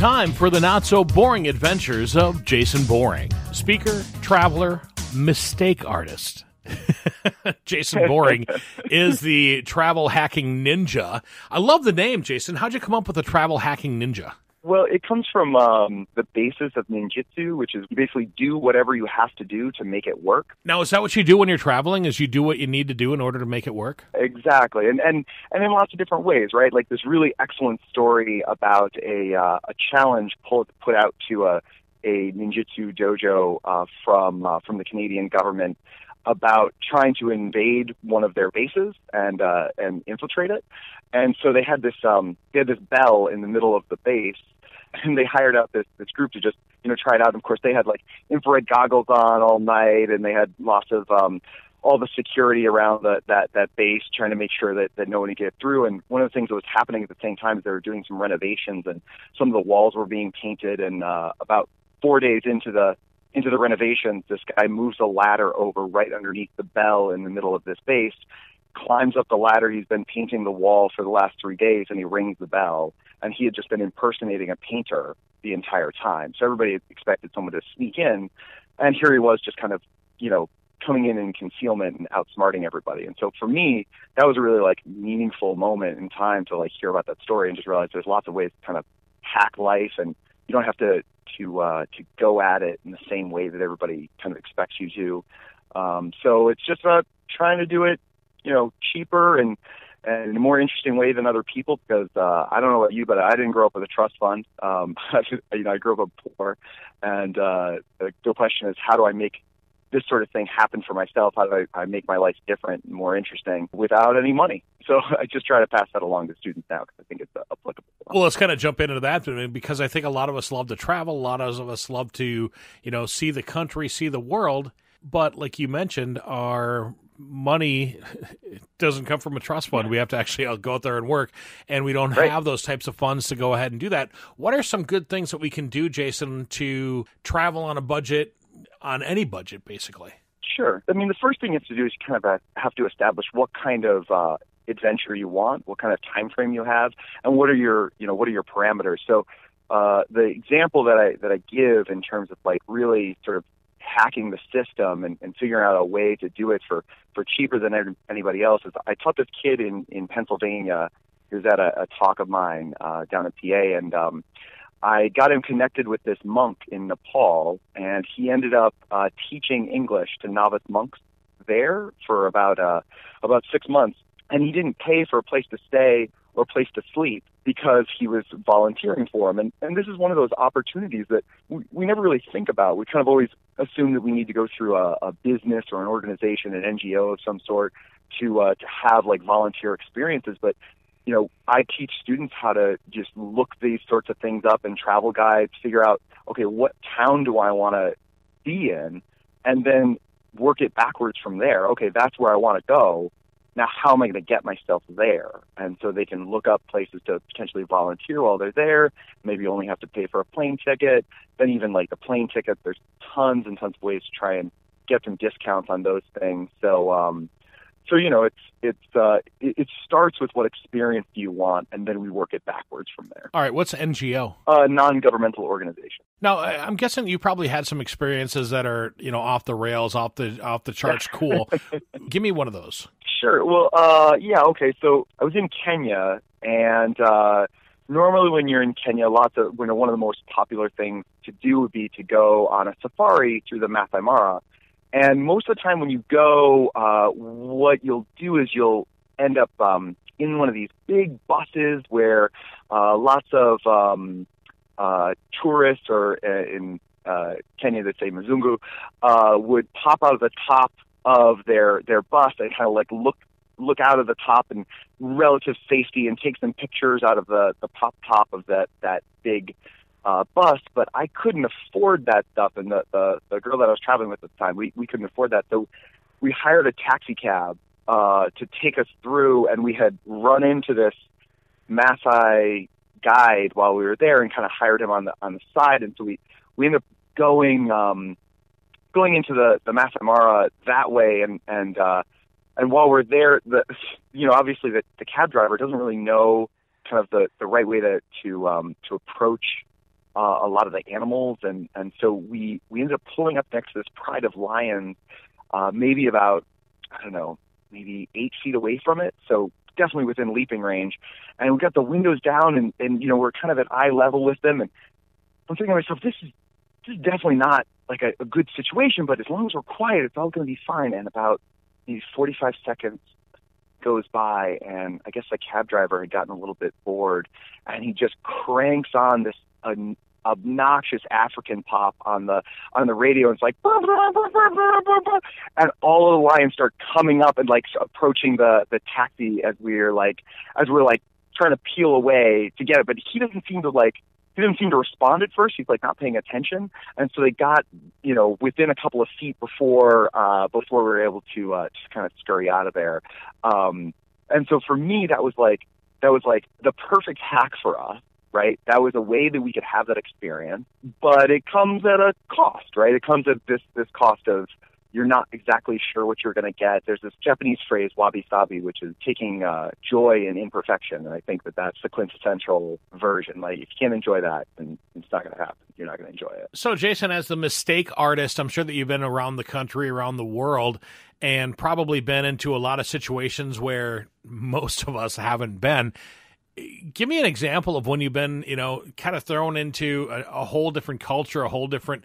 time for the not-so-boring adventures of Jason Boring, speaker, traveler, mistake artist. Jason Boring is the travel hacking ninja. I love the name, Jason. How'd you come up with the travel hacking ninja? Well, it comes from the basis of ninjutsu, which is you basically do whatever you have to do to make it work. Now, is that what you do when you're traveling, is you do what you need to do in order to make it work? Exactly. And in lots of different ways, right? Like this really excellent story about a challenge put out to a ninjutsu dojo from the Canadian government about trying to invade one of their bases and infiltrate it. And so they had this bell in the middle of the base, and they hired out this group to just try it out. And of course, they had like infrared goggles on all night, and they had lots of all the security around that base, trying to make sure that no one could get through. And one of the things that was happening at the same time is they were doing some renovations, and some of the walls were being painted. And about 4 days into the renovations, this guy moves a ladder over right underneath the bell in the middle of this base, climbs up the ladder. He's been painting the wall for the last 3 days, and he rings the bell. And he had just been impersonating a painter the entire time. So everybody expected someone to sneak in, and here he was just kind of, coming in concealment and outsmarting everybody. And so for me, that was a really like meaningful moment in time to like hear about that story and just realize there's lots of ways to kind of hack life, and you don't have to go at it in the same way that everybody kind of expects you to. So it's just about trying to do it, cheaper and in a more interesting way than other people, because I don't know about you, but I didn't grow up with a trust fund. I grew up poor, and the question is, how do I make this sort of thing happen for myself? How do I make my life different and more interesting without any money? So I just try to pass that along to students now because I think it's applicable. Well, let's kind of jump into that, because I think a lot of us love to travel. A lot of us love to, see the country, see the world. But like you mentioned, our money doesn't come from a trust fund. We have to actually go out there and work, and we don't have those types of funds to go ahead and do that. What are some good things that we can do, Jason, to travel on a budget, on any budget, basically? Sure. I mean, the first thing you have to do is kind of have to establish what kind of adventure you want, what kind of time frame you have, and what are your parameters. So the example that I give in terms of like really sort of hacking the system and figuring out a way to do it for cheaper than anybody else is I taught this kid in Pennsylvania. He was at a talk of mine down in PA, and I got him connected with this monk in Nepal, and he ended up teaching English to novice monks there for about 6 months. And he didn't pay for a place to stay or a place to sleep because he was volunteering for him. And this is one of those opportunities that we never really think about. We kind of always assume that we need to go through a business or an organization, an NGO of some sort, to have like volunteer experiences. But I teach students how to just look these sorts of things up in travel guides, figure out, okay, what town do I want to be in, and then work it backwards from there. Okay, that's where I want to go. Now, how am I going to get myself there? And so they can look up places to potentially volunteer while they're there. Maybe only have to pay for a plane ticket. Then even like the plane ticket, there's tons and tons of ways to try and get some discounts on those things. So it starts with what experience do you want, and then we work it backwards from there. All right, what's NGO? Non-governmental organization. Now, I'm guessing you probably had some experiences that are, off the rails, off the charts, cool. Give me one of those. Sure. Well, okay. So I was in Kenya, and normally when you're in Kenya, one of the most popular things to do would be to go on a safari through the Masai Mara. And most of the time when you go, what you'll do is you'll end up in one of these big buses where lots of tourists, or in Kenya they say Mzungu, would pop out of the top of their bus and kind of like look out of the top in relative safety and take some pictures out of the top of that big bus. But I couldn't afford that stuff, and the girl that I was traveling with at the time, we couldn't afford that. So we hired a taxi cab to take us through, and we had run into this Maasai guide while we were there and kind of hired him on the side. And so we ended up going into the Masai Mara that way, and while we're there, obviously the cab driver doesn't really know kind of the right way to approach a lot of the animals, and so we ended up pulling up next to this pride of lions, maybe about, I don't know, maybe 8 feet away from it, so definitely within leaping range. And we got the windows down, and we're kind of at eye level with them, and I'm thinking to myself, this is definitely not like a good situation, but as long as we're quiet, it's all going to be fine. And about maybe 45 seconds goes by, and I guess the cab driver had gotten a little bit bored, and he just cranks on this obnoxious African pop on the radio, and it's like, "Bah, bah, bah, bah, bah, bah, bah," and all of the lions start coming up and like approaching the taxi as we're trying to peel away to get it, but he doesn't seem to respond at first. He's like not paying attention, and so they got within a couple of feet before we were able to just kind of scurry out of there. And so for me, that was like the perfect hack for us, right? That was a way that we could have that experience, but it comes at a cost, right? It comes at this cost of you're not exactly sure what you're going to get. There's this Japanese phrase, wabi-sabi, which is taking joy in imperfection. And I think that that's the quintessential version. Like, if you can't enjoy that, then it's not going to happen. You're not going to enjoy it. So, Jason, as the mistake artist, I'm sure that you've been around the country, around the world, and probably been into a lot of situations where most of us haven't been. Give me an example of when you've been, kind of thrown into a whole different culture, a whole different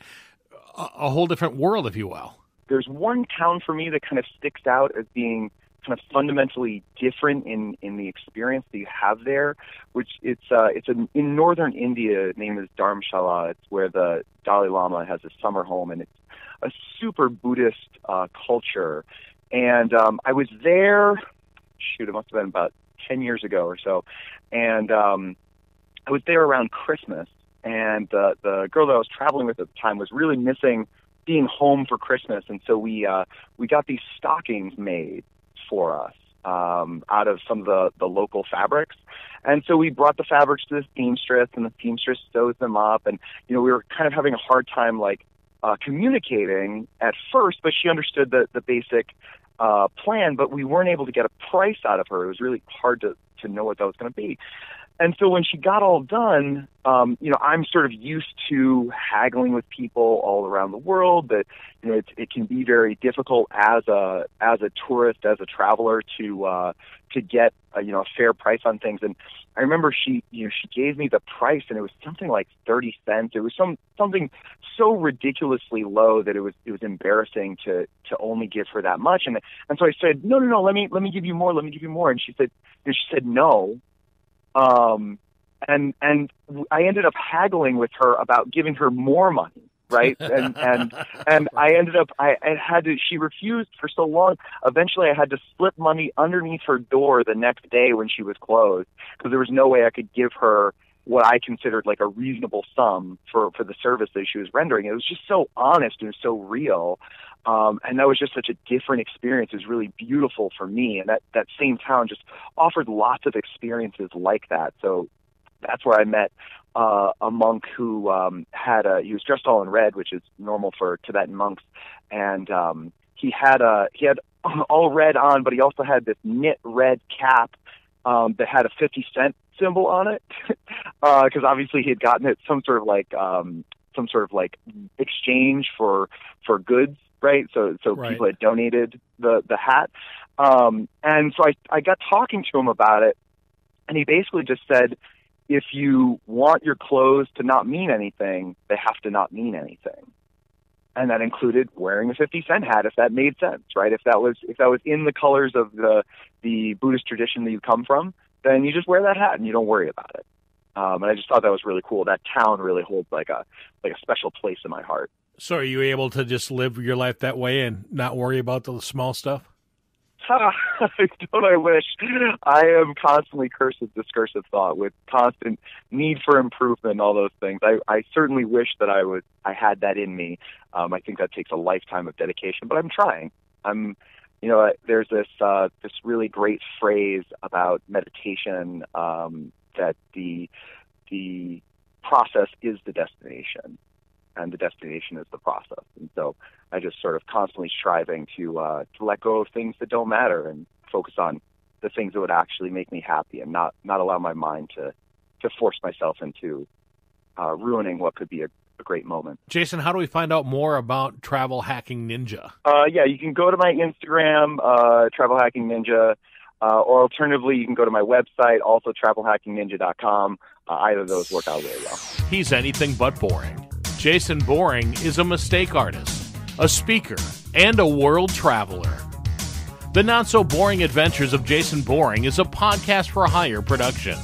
world, if you will. There's one town for me that kind of sticks out as being kind of fundamentally different in the experience that you have there, which it's in northern India. Its name is Dharamshala. It's where the Dalai Lama has his summer home, and it's a super Buddhist culture. And I was there, it must have been about 10 years ago or so, and I was there around Christmas, and the girl that I was traveling with at the time was really missing being home for Christmas, and so we got these stockings made for us out of some of the local fabrics, and so we brought the fabrics to the seamstress, and the seamstress sews them up, and we were kind of having a hard time communicating at first, but she understood the basic plan, but we weren't able to get a price out of her. It was really hard to know what that was going to be. And so when she got all done, I'm sort of used to haggling with people all around the world. That it can be very difficult as a tourist, as a traveler, to get a fair price on things. And I remember she gave me the price, and it was something like 30 cents. It was something so ridiculously low that it was embarrassing to only give her that much. And so I said, no, let me give you more. Let me give you more. And she said no. And I ended up haggling with her about giving her more money, right? And I ended up, she refused for so long. Eventually I had to slip money underneath her door the next day when she was closed, because there was no way I could give her what I considered like a reasonable sum for the service that she was rendering. It was just so honest and so real. And that was just such a different experience. It was really beautiful for me. And that same town just offered lots of experiences like that. So that's where I met a monk who he was dressed all in red, which is normal for Tibetan monks. And he had all red on, but he also had this knit red cap that had a 50-cent symbol on it, because obviously he had gotten it some sort of exchange for goods. Right. So right. People had donated the hat. And so I got talking to him about it, and he basically just said, if you want your clothes to not mean anything, they have to not mean anything. And that included wearing a 50-cent hat, if that made sense, right? If that was in the colors of the Buddhist tradition that you come from, then you just wear that hat and you don't worry about it. And I just thought that was really cool. That town really holds like a special place in my heart. So are you able to just live your life that way and not worry about the small stuff? Don't I wish? I am constantly cursed with discursive thought, with constant need for improvement and all those things. I certainly wish that I had that in me. I think that takes a lifetime of dedication, but I'm trying. There's this really great phrase about meditation, that the process is the destination, and the destination is the process. And so I just sort of constantly striving to let go of things that don't matter and focus on the things that would actually make me happy, and not allow my mind to force myself into ruining what could be a great moment. Jason, how do we find out more about Travel Hacking Ninja? You can go to my Instagram, Travel Hacking Ninja, or alternatively, you can go to my website, also travelhackingninja.com. Either of those work out really well. He's anything but boring. Jason Boring is a mistake artist, a speaker, and a world traveler. The Not So Boring Adventures of Jason Boring is a podcast for hire production.